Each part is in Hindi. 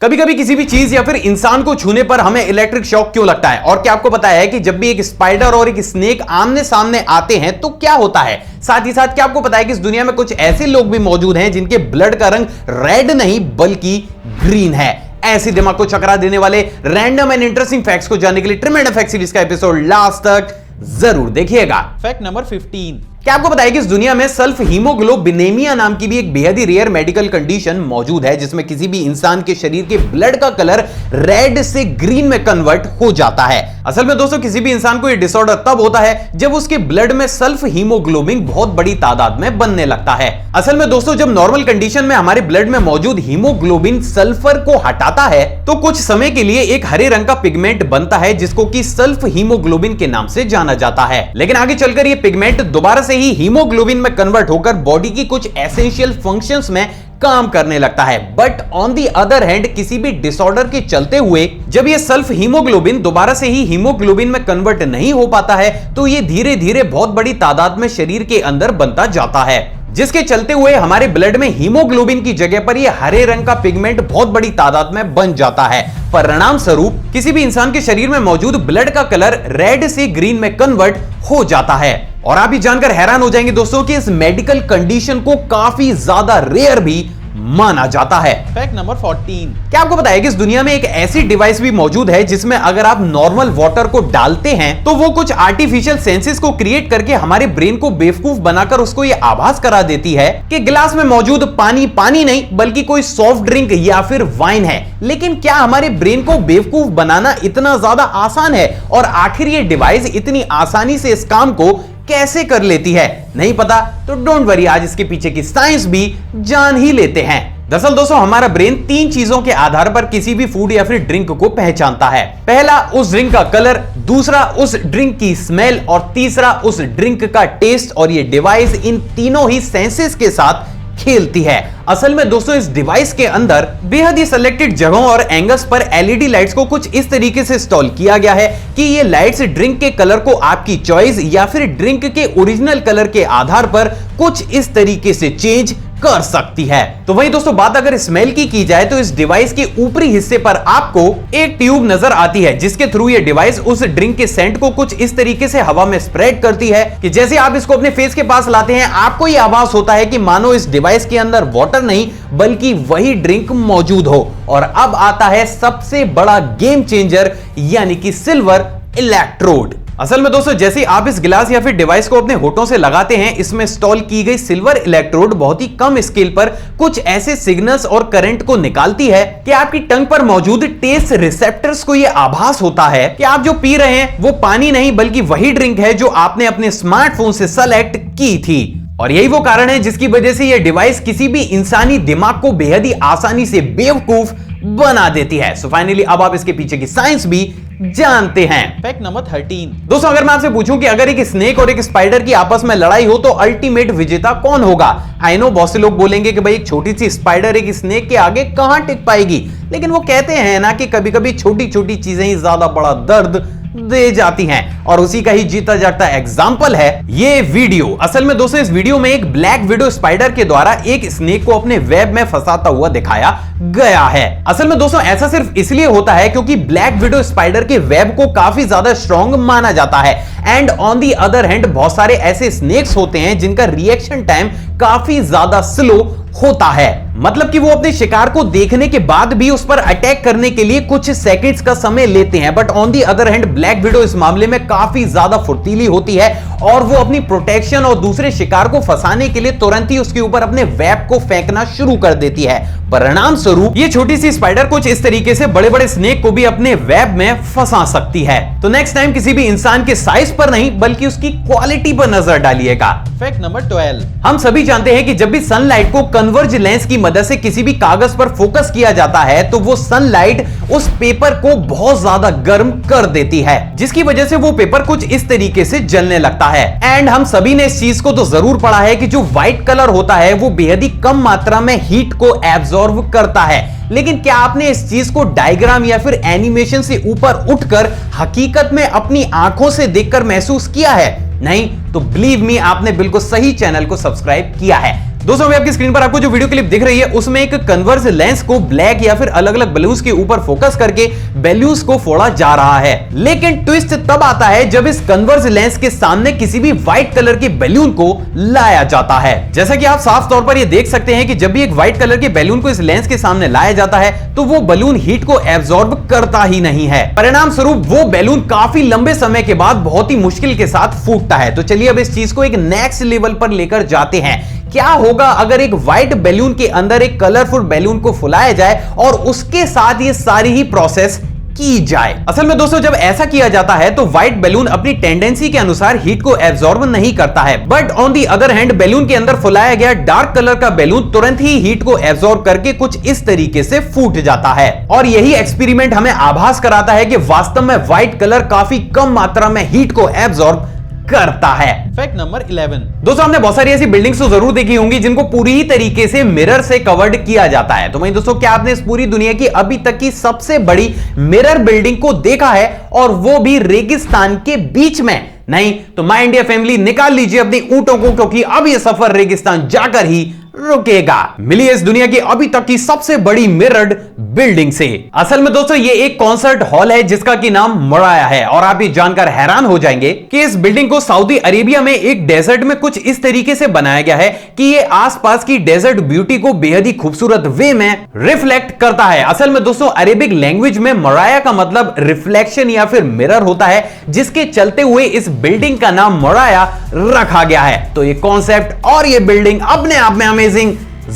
कभी कभी किसी भी चीज या फिर इंसान को छूने पर हमें इलेक्ट्रिक शॉक क्यों लगता है? और क्या आपको पता है कि जब भी एक स्पाइडर और एक स्नेक आमने सामने आते हैं तो क्या होता है? साथ ही साथ क्या आपको पता है कि इस दुनिया में कुछ ऐसे लोग भी मौजूद हैं जिनके ब्लड का रंग रेड नहीं बल्कि ग्रीन है? ऐसे दिमाग को चकरा देने वाले रैंडम एंड इंटरेस्टिंग फैक्ट्स को जानने के लिए ट्रिमेंडम फैक्ट सीरीज का एपिसोड लास्ट तक जरूर देखिएगा। Fact number 15। क्या आपको पता है कि इस दुनिया में सल्फ हीमोग्लोबिनेमिया नाम की भी एक बेहद ही रेयर मेडिकल कंडीशन मौजूद है जिसमें किसी भी इंसान के शरीर के ब्लड का कलर रेड से ग्रीन में कन्वर्ट हो जाता है। असल में दोस्तों किसी भी इंसान को यह डिसऑर्डर तब होता है जब उसके ब्लड में सल्फ हीमोग्लोबिन बहुत बड़ी तादाद में बनने लगता है। असल में दोस्तों जब नॉर्मल कंडीशन में हमारे ब्लड में मौजूद हीमोग्लोबिन सल्फर को हटाता है तो कुछ समय के लिए एक हरे रंग का पिगमेंट बनता है जिसको कि सल्फ हीमोग्लोबिन के नाम से जाना जाता है। लेकिन आगे चलकर यह पिगमेंट दोबारा से ही हीमोग्लोबिन में कन्वर्ट होकर बॉडी की कुछ एसेंशियल फंक्शंस में काम करने लगता है। But on the other hand किसी भी डिसऑर्डर के चलते हुए जब ये सल्फ हीमोग्लोबिन दोबारा से ही हीमोग्लोबिन में कन्वर्ट नहीं हो पाता है तो ये धीरे धीरे बहुत बड़ी तादाद में शरीर के अंदर बनता जाता है, जिसके चलते हुए हमारे ब्लड में हीमोग्लोबिन की जगह पर यह हरे रंग का पिगमेंट बहुत बड़ी तादाद में बन जाता है। परिणाम स्वरूप किसी भी इंसान के शरीर में मौजूद ब्लड का कलर रेड से ग्रीन में कन्वर्ट हो जाता है। और आप ये जानकर हैरान हो जाएंगे दोस्तों कि इस मेडिकल कंडीशन को काफी ज्यादा रेयर भी माना जाता है। Fact number 14। क्या आपको पता है कि इस दुनिया में एक ऐसी डिवाइस भी मौजूद है जिसमें अगर आप नॉर्मल वाटर को डालते हैं तो वो कुछ आर्टिफिशियल सेंसेस को क्रिएट करके हमारे ब्रेन को बेवकूफ बनाकर उसको ये आभास करा देती है कि गिलास में मौजूद पानी पानी नहीं बल्कि कोई सॉफ्ट ड्रिंक या फिर वाइन है। लेकिन क्या हमारे ब्रेन को बेवकूफ बनाना इतना ज्यादा आसान है? और आखिर ये डिवाइस इतनी आसानी से इस काम को कैसे कर लेती है? नहीं पता तो डोंट वरी, आज इसके पीछे की साइंस भी जान ही लेते हैं। दरअसल दोस्तों हमारा ब्रेन तीन चीजों के आधार पर किसी भी फूड या फिर ड्रिंक को पहचानता है। पहला उस ड्रिंक का कलर, दूसरा उस ड्रिंक की स्मेल और तीसरा उस ड्रिंक का टेस्ट। और ये डिवाइस इन तीनों ही सेंसेस के साथ खेलती है। असल में दोस्तों इस डिवाइस के अंदर बेहद ही सिलेक्टेड जगहों और एंगल्स पर एलईडी लाइट्स को कुछ इस तरीके से इंस्टॉल किया गया है कि ये लाइट्स ड्रिंक के कलर को आपकी चॉइस या फिर ड्रिंक के ओरिजिनल कलर के आधार पर कुछ इस तरीके से चेंज कर सकती है। तो वहीं दोस्तों बात अगर स्मेल की जाए तो इस डिवाइस के ऊपरी हिस्से पर आपको एक ट्यूब नजर आती है जिसके थ्रू ये डिवाइस उस ड्रिंक के सेंट को कुछ इस तरीके से हवा में स्प्रेड करती है कि जैसे आप इसको अपने फेस के पास लाते हैं आपको ये आभास होता है कि मानो इस डिवाइस के अंदर वाटर नहीं बल्कि वही ड्रिंक मौजूद हो। और अब आता है सबसे बड़ा गेम चेंजर यानी कि सिल्वर इलेक्ट्रोड। असल में दोस्तों जैसे आप इस गिलास या फिर डिवाइस को अपने होठों से लगाते हैं इसमें इंस्टॉल की गई सिल्वर इलेक्ट्रोड बहुत ही कम स्केल पर कुछ ऐसे सिग्नल्स और करंट को निकालती है कि आपकी टंग पर मौजूद टेस्ट रिसेप्टर्स को यह आभास होता है कि आप जो पी रहे हैं वो पानी नहीं बल्कि वही ड्रिंक है जो आपने अपने स्मार्टफोन से सेलेक्ट की थी। और यही वो कारण है जिसकी वजह से यह डिवाइस किसी भी इंसानी दिमाग को बेहद ही आसानी से बेवकूफ बना देती है। सो फाइनली अब आप इसके पीछे की साइंस भी जानते हैं। Fact number 13। दोस्तों अगर मैं आपसे पूछूं कि अगर एक स्नेक और एक स्पाइडर की आपस में लड़ाई हो तो अल्टीमेट विजेता कौन होगा? आई नो बहुत से लोग बोलेंगे कि भाई एक छोटी सी स्पाइडर एक स्नेक के आगे कहां टिक पाएगी, लेकिन वो कहते हैं ना कि कभी कभी छोटी छोटी चीजें ही ज्यादा बड़ा दर्द दे जाती हैं। और उसी का ही जीता जागता एग्जाम्पल है ये वीडियो। असल में दोस्तों इस वीडियो में एक ब्लैक विडो स्पाइडर के द्वारा एक स्नेक को अपने वेब में फंसाता हुआ दिखाया गया है। असल में दोस्तों ऐसा सिर्फ इसलिए होता है क्योंकि ब्लैक विडो स्पाइडर के वेब को काफी ज्यादा स्ट्रॉन्ग माना जाता है। And on the other hand बहुत सारे ऐसे स्नेक्स होते हैं जिनका रिएक्शन टाइम काफी ज्यादा स्लो होता है। मतलब कि वो अपने शिकार को देखने के बाद भी उस पर अटैक करने के लिए कुछ सेकंड्स का समय लेते हैं। But on the other hand black window इस मामले में काफी ज्यादा फुर्तीली होती है और वो अपनी प्रोटेक्शन और दूसरे शिकार को फंसाने के लिए तुरंत ही उसके ऊपर अपने वेब को फेंकना शुरू कर देती है। परिणाम स्वरूप ये छोटी सी स्पाइडर कुछ इस तरीके से बड़े बड़े स्नेक को भी अपने वेब में फंसा सकती है। तो नेक्स्ट टाइम किसी भी इंसान के साइज पर नहीं बल्कि उसकी क्वालिटी पर नजर डालिएगा। Fact number 12। हम सभी जानते हैं कि जब भी सनलाइट को कन्वर्ज लेंस की मदद से किसी भी कागज पर फोकस किया जाता है तो वो सनलाइट उस पेपर को बहुत ज्यादा गर्म कर देती है जिसकी वजह से वो पेपर कुछ इस तरीके से जलने लगता है। एंड हम सभी ने इस चीज को तो जरूर पढ़ा है कि जो व्हाइट कलर होता है वो बेहद ही कम मात्रा में हीट को एब्जॉर्ब करता है। लेकिन क्या आपने इस चीज को डायग्राम या फिर एनिमेशन से ऊपर उठकर हकीकत में अपनी आंखों से देखकर महसूस किया है? नहीं तो बिलीव मी आपने बिल्कुल सही चैनल को सब्सक्राइब किया है। दोस्तों अभी आपकी स्क्रीन पर आपको जो वीडियो क्लिप दिख रही है उसमें एक कन्वर्स लेंस को ब्लैक या फिर अलग अलग बलून्स के ऊपर फोकस करके बैलून्स को फोड़ा जा रहा है। लेकिन ट्विस्ट तब आता है जब इस कन्वर्स लेंस के सामने किसी भी व्हाइट कलर के बैलून को लाया जाता है। जैसा कि आप साफ तौर पर यह देख सकते हैं कि जब भी एक व्हाइट कलर के बैलून को इस लेंस के सामने लाया जाता है तो वो बलून हीट को एब्जॉर्ब करता ही नहीं है। परिणाम स्वरूप वो बैलून काफी लंबे समय के बाद बहुत ही मुश्किल के साथ फूटता है। तो चलिए अब इस चीज को एक नेक्स्ट लेवल पर लेकर जाते हैं। क्या होगा अगर एक व्हाइट बैलून के अंदर एक कलरफुल बैलून को फुलाया जाए और उसके साथ ये सारी ही प्रोसेस की जाए। असल में दोस्तों जब ऐसा किया जाता है तो व्हाइट बैलून अपनी टेंडेंसी के अनुसार हीट को एब्जॉर्ब नहीं करता है, but on the other hand balloon के अंदर फुलाया गया डार्क कलर का बैलून तुरंत ही हीट को एब्जॉर्ब करके कुछ इस तरीके से फूट जाता है। और यही एक्सपेरिमेंट हमें आभास कराता है कि वास्तव में व्हाइट कलर काफी कम मात्रा में हीट को एब्जॉर्ब करता है। Fact number 11। दोस्तों हमने बहुत सारी ऐसी बिल्डिंग्स तो जरूर देखी होंगी जिनको पूरी ही तरीके से मिरर से कवर्ड किया जाता है। तो वहीं दोस्तों क्या आपने इस पूरी दुनिया की अभी तक की सबसे बड़ी मिरर बिल्डिंग को देखा है, और वो भी रेगिस्तान के बीच में? नहीं तो माय इंडिया फैमिली निकाल लीजिए अपनी ऊंटों को, क्योंकि अब ये सफर रेगिस्तान जाकर ही रुकेगा। मिली इस दुनिया की अभी तक की सबसे बड़ी मिरर्ड बिल्डिंग से। असल में दोस्तों ये एक कॉन्सर्ट हॉल है जिसका की नाम मोराया है, और आप ये जानकर हैरान हो जाएंगे कि इस बिल्डिंग को सऊदी अरेबिया में एक डेजर्ट में कुछ इस तरीके से बनाया गया है कि ये आसपास की डेजर्ट ब्यूटी को बेहद ही खूबसूरत वे में रिफ्लेक्ट करता है। असल में दोस्तों अरेबिक लैंग्वेज में मोराया का मतलब रिफ्लेक्शन या फिर मिरर होता है, जिसके चलते हुए इस बिल्डिंग का नाम मोराया रखा गया है। तो ये कॉन्सेप्ट और ये बिल्डिंग अपने आप में अमेजिंग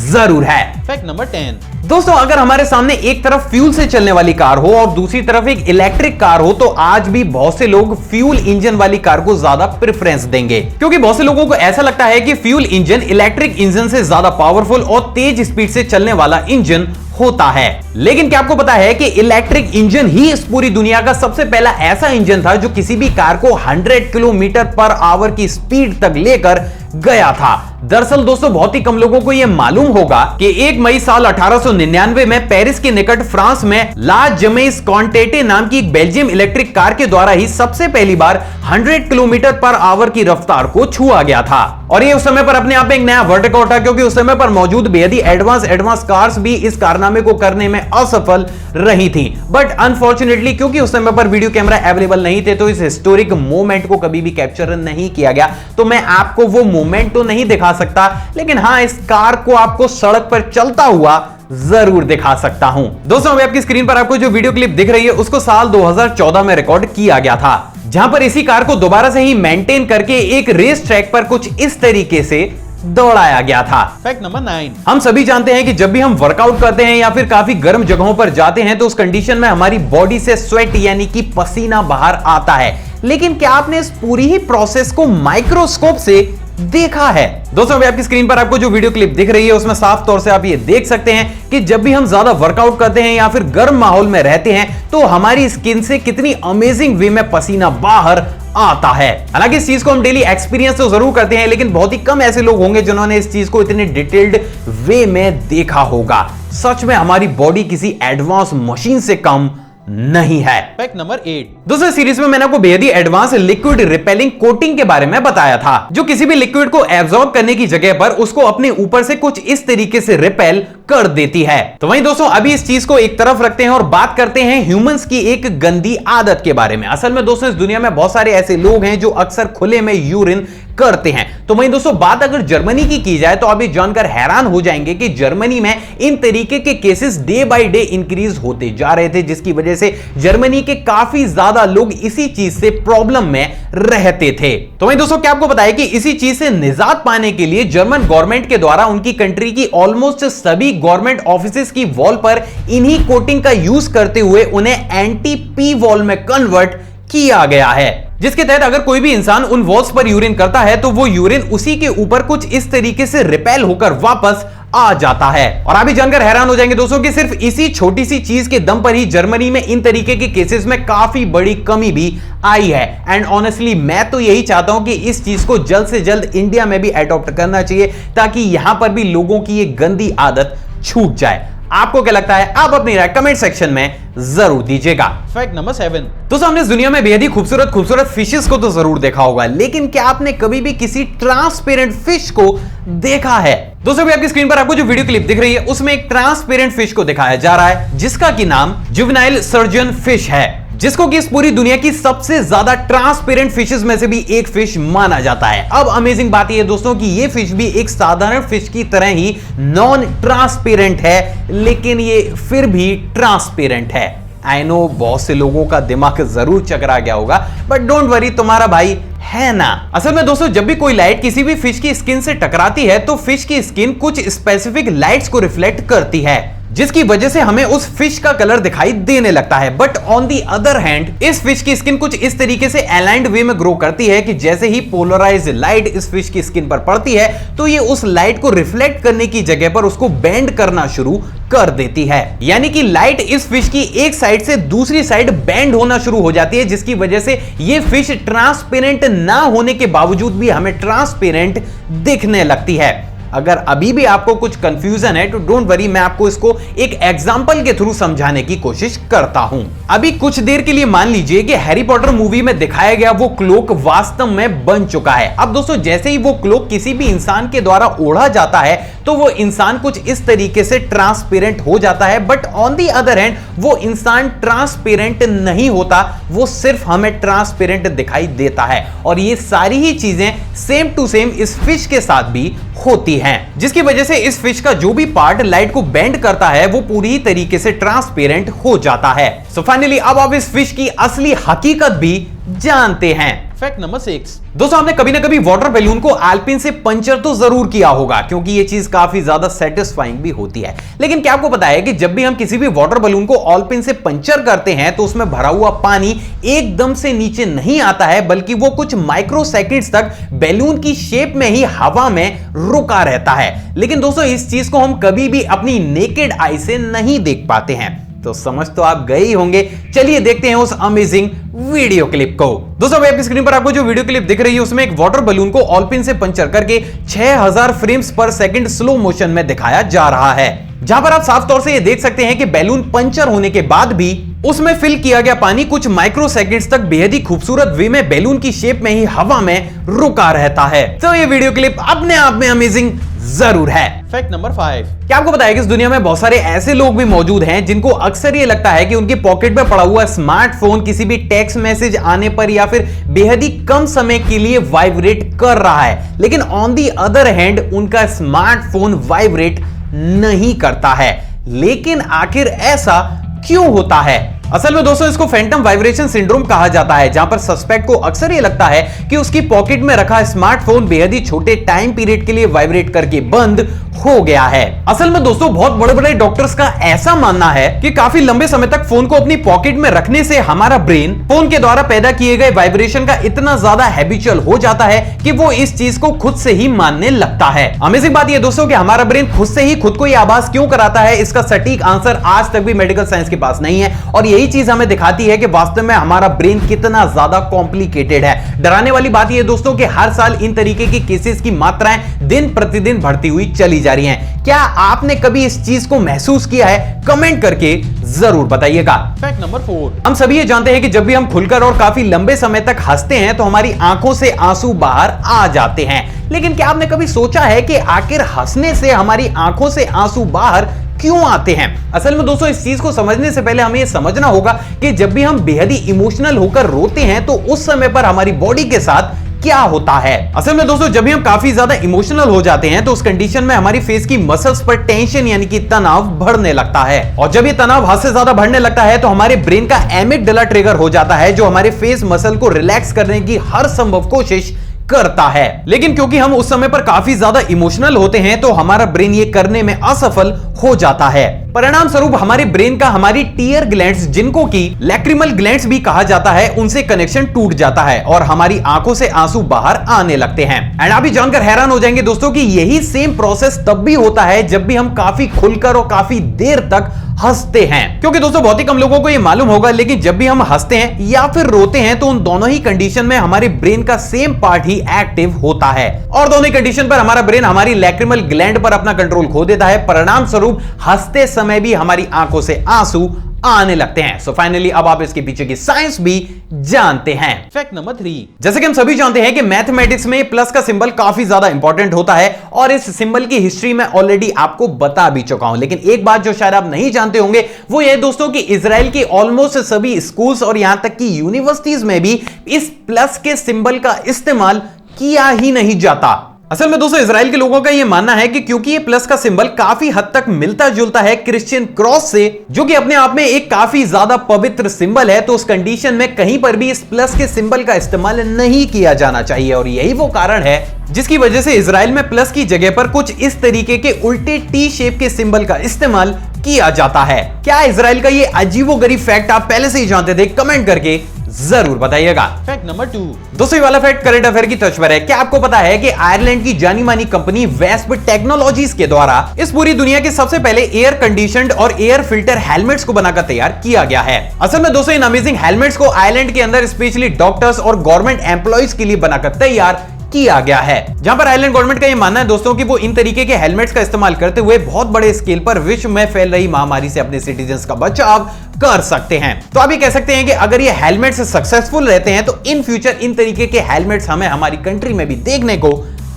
जरूर है। Fact number 10। दोस्तों अगर हमारे सामने एक तरफ फ्यूल से चलने वाली कार हो और दूसरी तरफ एक इलेक्ट्रिक कार हो, तो आज भी बहुत से लोग फ्यूल इंजन वाली कार को ज्यादा प्रेफरेंस देंगे, क्योंकि बहुत से लोगों को ऐसा लगता है कि फ्यूल इंजन इलेक्ट्रिक इंजन से ज्यादा पावरफुल और तेज स्पीड से चलने वाला इंजन होता है। लेकिन क्या आपको पता है कि इलेक्ट्रिक इंजन ही इस पूरी दुनिया का सबसे पहला ऐसा इंजन था जो किसी भी कार को 100 किलोमीटर पर आवर की स्पीड तक लेकर गया था। दरअसल दोस्तों बहुत ही कम लोगों को यह मालूम होगा कि 1 मई साल 1899 में पेरिस के निकट फ्रांस में ला जमेस कॉन्टेटे नाम की एक बेल्जियम इलेक्ट्रिक कार के द्वारा ही सबसे पहली बार 100 किलोमीटर पर आवर की रफ्तार को छुआ गया था। और ये उस समय पर अपने आप में एक नया वर्ल्ड रिकॉर्ड था, क्योंकि उस समय पर मौजूद बेहद ही एडवांस कार्स भी इस कारनामे को करने में असफल रही थी। बट अनफॉर्चुनेटली क्योंकि उस समय पर वीडियो कैमरा अवेलेबल नहीं थे, तो इस हिस्टोरिक मोमेंट को कभी भी कैप्चर नहीं किया गया। तो मैं आपको वो मोमेंट तो नहीं दिखा सकता, लेकिन हाँ इस कार को आपको सड़क पर चलता हुआ जरूर दिखा सकता हूं। दोस्तों अभी आपकी स्क्रीन पर आपको जो वीडियो क्लिप दिख रही है उसको साल 2014 में रिकॉर्ड किया गया था, जहां पर इसी कार को दोबारा से ही मेंटेन करके एक रेस ट्रैक पर कुछ इस तरीके से दौड़ाया गया था। Fact number 9। हम सभी जानते हैं कि जब भी हम वर्कआउट करते हैं या फिर काफी गर्म जगहों पर जाते हैं तो उस कंडीशन में हमारी बॉडी से स्वेट यानी कि पसीना बाहर आता है। लेकिन क्या आपने इस पूरी ही प्रोसेस को माइक्रोस्कोप से देखा है? दोस्तों अभी आपकी स्क्रीन पर आपको जो वीडियो क्लिप दिख रही है उसमें साफ तौर से आप ये देख सकते हैं कि जब भी हम ज्यादा वर्कआउट करते हैं या फिर गर्म माहौल में रहते हैं तो हमारी स्किन से कितनी अमेजिंग वे में पसीना बाहर आता है। हालांकि इस चीज को हम डेली एक्सपीरियंस तो जरूर करते हैं, लेकिन बहुत ही कम ऐसे लोग होंगे जिन्होंने इस चीज को इतने डिटेल्ड वे में देखा होगा। सच में हमारी बॉडी किसी एडवांस मशीन से कम नहीं है। Fact number 8। दोस्तों सीरीज में मैंने आपको बेहद ही एडवांस लिक्विड रिपेलिंग कोटिंग के बारे में बताया था, जो किसी भी लिक्विड को एब्जॉर्ब करने की जगह पर उसको अपने ऊपर से कुछ इस तरीके से रिपेल कर देती है। तो वहीं दोस्तों अभी इस चीज को एक तरफ रखते हैं और बात करते हैं ह्यूमंस की एक गंदी आदत के बारे में। असल में दोस्तों इस दुनिया में बहुत सारे ऐसे लोग हैं जो अक्सर खुले में यूरिन करते हैं। तो वहीं दोस्तों बात अगर जर्मनी की जाए तो आप ये जानकर हैरान हो जाएंगे कि जर्मनी में इन तरीके के cases day by day increase होते जा रहे थे, जिसकी वजह से जर्मनी के काफी ज्यादा लोग इसी चीज से प्रॉब्लम में रहते थे। तो वहीं दोस्तों क्या आपको बताया कि इसी चीज से निजात पाने के लिए जर्मन गवर्नमेंट के द्वारा उनकी कंट्री की ऑलमोस्ट सभी गवर्नमेंट ऑफिसेज की वॉल पर इन्हीं कोटिंग का यूज करते हुए उन्हें एंटी पी वॉल में कन्वर्ट किया गया है, जिसके तहत अगर कोई भी इंसान उन वॉल्स पर यूरिन करता है तो वो यूरिन उसी के ऊपर कुछ इस तरीके से रिपेल होकर वापस आ जाता है। और आप भी जानकर हैरान हो जाएंगे दोस्तों कि सिर्फ इसी छोटी सी चीज के दम पर ही जर्मनी में इन तरीके के केसेस में काफी बड़ी कमी भी आई है। एंड ऑनेस्टली मैं तो यही चाहता हूं कि इस चीज को जल्द से जल्द इंडिया में भी एडॉप्ट करना चाहिए, ताकि यहां पर भी लोगों की ये गंदी आदत छूट जाए। आपको क्या लगता है? आप अपनी राय कमेंट सेक्शन में जरूर दीजिएगा। Fact number 7। दोस्तों, हमने इस दुनिया में बेहद ही खूबसूरत खूबसूरत फिशेस को तो जरूर देखा होगा, लेकिन क्या आपने कभी भी किसी ट्रांसपेरेंट फिश को देखा है? दोस्तों, अभी आपकी स्क्रीन पर आपको जो वीडियो क्लिप दिख रही है उसमें एक ट्रांसपेरेंट फिश को दिखाया जा रहा है जिसका की नाम जुवेनाइल सर्जियन फिश है, जिसको कि इस पूरी दुनिया की सबसे ज्यादा ट्रांसपेरेंट फिशेस में से भी एक फिश माना जाता है। अब अमेजिंग बात यह है दोस्तों कि ये फिश भी एक साधारण फिश की तरह ही नॉन ट्रांसपेरेंट है, लेकिन ये फिर भी ट्रांसपेरेंट है। आई नो बहुत से लोगों का दिमाग जरूर चकरा गया होगा, बट डोंट वरी, तुम्हारा भाई है ना। असल में दोस्तों, जब भी कोई लाइट किसी भी फिश की स्किन से टकराती है तो फिश की स्किन कुछ स्पेसिफिक लाइट्स को रिफ्लेक्ट करती है, जिसकी वजह से हमें उस फिश का कलर दिखाई देने लगता है। But on the other hand इस फिश की स्किन कुछ इस तरीके से अलाइंड वे में ग्रो करती है कि जैसे ही पोलराइज्ड लाइट इस फिश की स्किन पर पड़ती है तो ये उस लाइट को रिफ्लेक्ट करने की जगह पर उसको बेंड करना शुरू कर देती है। यानी कि लाइट इस फिश की एक साइड से दूसरी साइड बेंड होना शुरू हो जाती है, जिसकी वजह से ये फिश ट्रांसपेरेंट ना होने के बावजूद भी हमें ट्रांसपेरेंट दिखने लगती है। अगर अभी भी आपको कुछ कंफ्यूजन है तो डोंट वरी, मैं आपको इसको एक एग्जांपल के थ्रू समझाने की कोशिश करता हूं। अभी कुछ देर के लिए मान लीजिए कि हैरी पॉटर मूवी में दिखाया गया वो क्लोक वास्तव में बन चुका है। अब दोस्तों, जैसे ही वो क्लोक किसी भी इंसान के द्वारा ओढ़ा जाता है तो वो इंसान कुछ इस तरीके से ट्रांसपेरेंट हो जाता है, but on the other hand वो इंसान ट्रांसपेरेंट नहीं होता, वो सिर्फ हमें ट्रांसपेरेंट दिखाई देता है। और ये सारी ही चीजें सेम टू सेम इस फिश के साथ भी होती हैं, जिसकी वजह से इस फिश का जो भी पार्ट लाइट को बेंड करता है वो पूरी तरीके से ट्रांसपेरेंट हो जाता है। सो फाइनली अब आप इस फिश की असली हकीकत भी जानते हैं। Fact number 6। दोस्तों, आपने कभी ना कभी वाटर बैलून को एल्पिन से पंचर तो जरूर किया होगा, क्योंकि ये चीज काफी ज्यादा सेटिस्फाइंग भी होती है। लेकिन क्या आपको पता है कि जब भी हम किसी भी वाटर बैलून को एल्पिन से पंचर करते हैं तो उसमें भरा हुआ पानी एकदम से नीचे नहीं आता है, बल्कि वो कुछ माइक्रो सेकंड्स तक बैलून की शेप में ही हवा में रुका रहता है। लेकिन दोस्तों, इस चीज को हम कभी भी अपनी नेकेड आई से नहीं देख पाते हैं। तो समझ तो आप गए ही होंगे। चलिए देखते हैं उस अमेजिंग वीडियो क्लिप को। दोस्तों, आपकी स्क्रीन पर आपको जो वीडियो क्लिप दिख रही है उसमें एक वाटर बलून को ऑलपिन से पंचर करके 6000 फ्रेम्स पर सेकंड स्लो मोशन में दिखाया जा रहा है, जहां पर आप साफ तौर से ये देख सकते हैं कि बैलून पंचर होने के बाद भी उसमें फिल किया गया पानी कुछ माइक्रो सेकंड्स तक बेहद ही खूबसूरत वे में बैलून की शेप में ही हवा में रुका रहता है। तो ये वीडियो क्लिप अपने आप में अमेजिंग जरूर है। Fact number 5। क्या आपको पता है कि इस दुनिया में बहुत सारे ऐसे लोग भी मौजूद हैं जिनको अक्सर ये लगता है कि उनके पॉकेट में पड़ा हुआ स्मार्टफोन किसी भी टेक्स्ट मैसेज आने पर या फिर बेहद ही कम समय के लिए वाइब्रेट कर रहा है, लेकिन ऑन दी अदर हैंड उनका स्मार्टफोन वाइब्रेट नहीं करता है। लेकिन आखिर ऐसा क्यों होता है? असल में दोस्तों, इसको फैंटम वाइब्रेशन सिंड्रोम कहा जाता है, जहां पर सस्पेक्ट को अक्सर ये लगता है कि उसकी पॉकेट में रखा स्मार्टफोन बेहद ही छोटे टाइम पीरियड के लिए वाइब्रेट करके बंद हो गया है। असल में दोस्तों, बहुत बड़े बड़े डॉक्टर्स का ऐसा मानना है कि काफी लंबे समय तक फोन को अपनी पॉकेट में रखने से हमारा ब्रेन फोन के द्वारा पैदा किए गए वाइब्रेशन का इतना ज्यादा हैबिचुअल हो जाता है कि वो इस चीज को खुद से ही मानने लगता है। अमेजिंग बात यह दोस्तों कि हमारा ब्रेन खुद से ही खुद को यह आभास क्यों कराता है, इसका सटीक आंसर आज तक भी मेडिकल साइंस के पास नहीं है, और यही चीज हमें दिखाती है कि वास्तव में हमारा ब्रेन कितना ज्यादा कॉम्प्लिकेटेड है। डराने वाली बात यह दोस्तों कि हर साल इन तरीके की केसेस की मात्राएं दिन प्रतिदिन बढ़ती हुई चली जा रही हैं। क्या आपने कभी इस चीज को महसूस किया है? कमेंट करके जरूर बताइएगा। Fact number 4। हम सभी ये जानते हैं कि जब भी हम खुलकर और काफी लंबे समय तक हंसते हैं तो हमारी आंखों से आंसू बाहर आ जाते हैं। लेकिन क्या आपने कभी सोचा है कि आखिर हंसने से हमारी आंखों से आंसू बाहर क्यों आते हैं? असल में दोस्तों, इस चीज को समझने से पहले हमें यह समझना होगा कि जब भी हम बेहद ही इमोशनल होकर रोते हैं तो उस समय पर हमारी बॉडी के साथ क्या होता है। असल में दोस्तों, जब भी हम काफी ज्यादा इमोशनल हो जाते हैं तो उस कंडीशन में हमारी फेस की मसल्स पर टेंशन यानी कि तनाव बढ़ने लगता है, और जब ये तनाव हद से ज्यादा बढ़ने लगता है तो हमारे ब्रेन का एमिगडाला ट्रिगर हो जाता है, जो हमारे फेस मसल को रिलैक्स करने की हर संभव कोशिश करता है। लेकिन क्योंकि हम उस समय पर काफी ज्यादा इमोशनल होते हैं तो हमारा ब्रेन ये करने में असफल हो जाता है। परिणाम स्वरूप हमारे ब्रेन का हमारी टीयर ग्लैंड्स, जिनको कि लैक्रिमल ग्लैंड्स भी कहा जाता है, उनसे कनेक्शन टूट जाता है और हमारी आंखों से आंसू बाहर आने लगते हैं। एंड आप भी जानकर हैरान हो जाएंगे दोस्तों कि यही सेम प्रोसेस तब भी होता है जब भी हम काफी खुलकर और काफी देर तक हंसते हैं। क्योंकि दोस्तों बहुत ही कम लोगों को ये मालूम होगा, लेकिन जब भी हम हंसते हैं या फिर रोते हैं तो उन दोनों ही कंडीशन में हमारे ब्रेन का सेम पार्ट ही एक्टिव होता है और दोनों ही कंडीशन पर हमारा ब्रेन हमारी लैक्रिमल ग्लैंड पर अपना कंट्रोल खो देता है। परिणाम स्वरूप हंसते समय भी हमारी आंखों से आंसू आने लगते हैं। सो फाइनली अब आप इसके पीछे की साइंस भी जानते हैं। Fact number 3। जैसे कि हम सभी जानते हैं कि मैथमेटिक्स में प्लस का सिंबल काफी ज्यादा इंपॉर्टेंट होता है और इस सिंबल की हिस्ट्री में ऑलरेडी आपको बता भी चुका हूं, लेकिन एक बात जो शायद आप नहीं जानते होंगे वो ये दोस्तों कि इजराइल की ऑलमोस्ट सभी स्कूल्स और यहां तक कि यूनिवर्सिटीज में भी इस प्लस के सिंबल का इस्तेमाल किया ही नहीं जाता। असल में दोस्तों इजराइल के लोगों का यह मानना है कि क्योंकि ये प्लस का सिंबल काफी हद तक मिलता जुलता है क्रिश्चियन क्रॉस से, जो कि अपने आप में एक काफी ज्यादा पवित्र सिंबल है, तो उस कंडीशन में कहीं पर भी इस प्लस के सिंबल का इस्तेमाल नहीं किया जाना चाहिए। और यही वो कारण है जिसकी वजह से इजराइल में प्लस की जगह पर कुछ इस तरीके के उल्टे टी शेप के सिंबल का इस्तेमाल किया जाता है। क्या इजराइल का ये अजीबोगरीब फैक्ट आप पहले से ही जानते थे? कमेंट करके जरूर बताइएगा। Fact number 2। दोस्तों ये वाला फैक्ट करंट अफेयर की टच पर है। क्या आपको पता है कि आयरलैंड की जानी मानी कंपनी वेस्प टेक्नोलॉजीज के द्वारा इस पूरी दुनिया के सबसे पहले एयर कंडीशनड और एयर फिल्टर हेलमेट्स को बनाकर तैयार किया गया है। असल में दोस्तों इन अमेजिंग हेलमेट्स को आयरलैंड के अंदर स्पेशली डॉक्टर्स और गवर्नमेंट एम्प्लॉइज के लिए बनाकर तैयार किया गया है, जहां पर आयरलैंड गवर्नमेंट का यह मानना है दोस्तों कि वो इन तरीके के हेलमेट्स का इस्तेमाल करते हुए बहुत बड़े स्केल पर विश्व में फैल रही महामारी से अपने सिटीजन्स का बचाव कर सकते हैं। तो आप ये कह सकते हैं कि अगर ये हेलमेट्स सक्सेसफुल रहते हैं तो इन फ्यूचर इन तरीके के हेलमेट्स हमें हमारी कंट्री में भी देखने को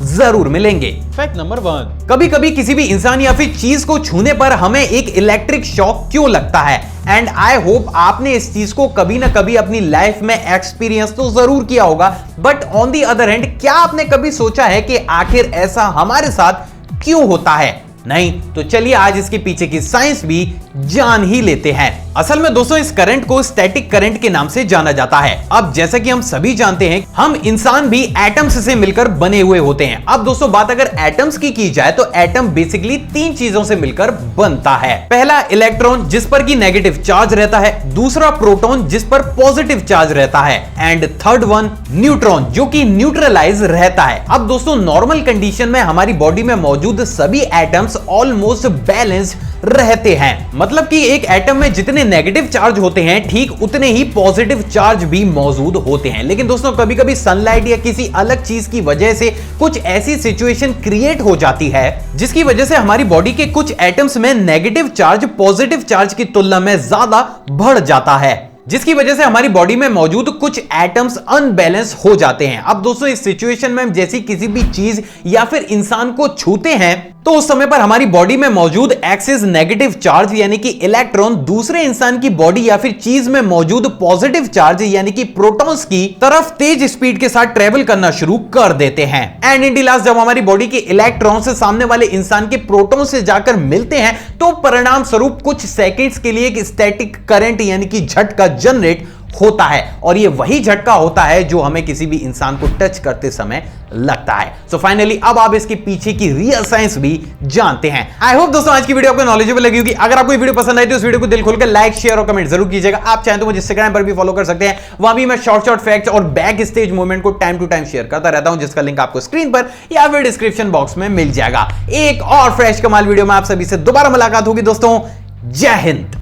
जरूर मिलेंगे। Fact number 1। कभी कभी किसी भी इंसान या फिर चीज को छूने पर हमें एक इलेक्ट्रिक शॉक क्यों लगता है? एंड आई होप आपने इस चीज को कभी ना कभी अपनी लाइफ में एक्सपीरियंस तो जरूर किया होगा, but on the other hand क्या आपने कभी सोचा है कि आखिर ऐसा हमारे साथ क्यों होता है? नहीं तो चलिए आज इसके पीछे की साइंस भी जान ही लेते हैं। असल में दोस्तों इस करंट को स्टैटिक करंट के नाम से जाना जाता है। अब जैसा कि हम सभी जानते हैं हम इंसान भी एटम्स से मिलकर बने हुए होते हैं। अब दोस्तों बात अगर एटम्स की जाए तो एटम बेसिकली 3 चीजों से मिलकर बनता है। पहला इलेक्ट्रॉन जिस पर की नेगेटिव चार्ज रहता है, दूसरा प्रोटॉन जिस पर पॉजिटिव चार्ज रहता है, एंड थर्ड वन न्यूट्रॉन जो कि न्यूट्रलाइज रहता है। अब दोस्तों नॉर्मल कंडीशन में हमारी बॉडी में मौजूद सभी एटम्स ऑलमोस्ट बैलेंस्ड रहते हैं, मतलब कि एक एटम में जितने नेगेटिव चार्ज होते हैं ठीक उतने ही पॉजिटिव चार्ज भी मौजूद होते हैं। लेकिन दोस्तों कभी कभी सनलाइट या किसी अलग चीज की वजह से कुछ ऐसी सिचुएशन क्रिएट हो जाती है जिसकी वजह से हमारी बॉडी के कुछ एटम्स में नेगेटिव चार्ज पॉजिटिव चार्ज की तुलना में ज्यादा बढ़ जाता है, जिसकी वजह से हमारी बॉडी में मौजूद कुछ एटम्स अनबैलेंस हो जाते हैं। अब दोस्तों इस सिचुएशन में हम जैसी किसी भी चीज या फिर इंसान को छूते हैं तो उस समय पर हमारी बॉडी में मौजूद एक्सिस नेगेटिव चार्ज यानी कि इलेक्ट्रॉन दूसरे इंसान की बॉडी या फिर चीज में मौजूद पॉजिटिव चार्ज यानी कि प्रोटॉन्स की तरफ तेज स्पीड के साथ ट्रेवल करना शुरू कर देते हैं। एंड इन द लास्ट जब हमारी बॉडी के इलेक्ट्रॉन से सामने वाले इंसान के प्रोटॉन से जाकर मिलते हैं तो परिणाम स्वरूप कुछ सेकंड्स के लिए एक स्टैटिक करंट यानी कि झटका जनरेट होता है, और ये वही झटका होता है जो हमें किसी भी इंसान को टच करते समय लगता है। सो फाइनली अब आप इसके पीछे की रियल साइंस भी जानते हैं। आई होप दोस्तों आज की वीडियो आपको नॉलेजेबल लगी होगी। अगर आपको वीडियो पसंद आई तो इस वीडियो को दिल खोलकर लाइक शेयर और कमेंट जरूर कीजिएगा। आप चाहें तो मुझे इंस्टाग्राम पर भी फॉलो कर सकते हैं, वहां भी मैं शॉर्ट फैक्ट्स और बैक स्टेज मूवमेंट को टाइम टू टाइम शेयर करता रहता हूं, जिसका लिंक आपको स्क्रीन पर या फिर डिस्क्रिप्शन बॉक्स में मिल जाएगा। एक और फ्रेश कमाल वीडियो में आप सभी से दोबारा मुलाकात होगी दोस्तों। जय हिंद।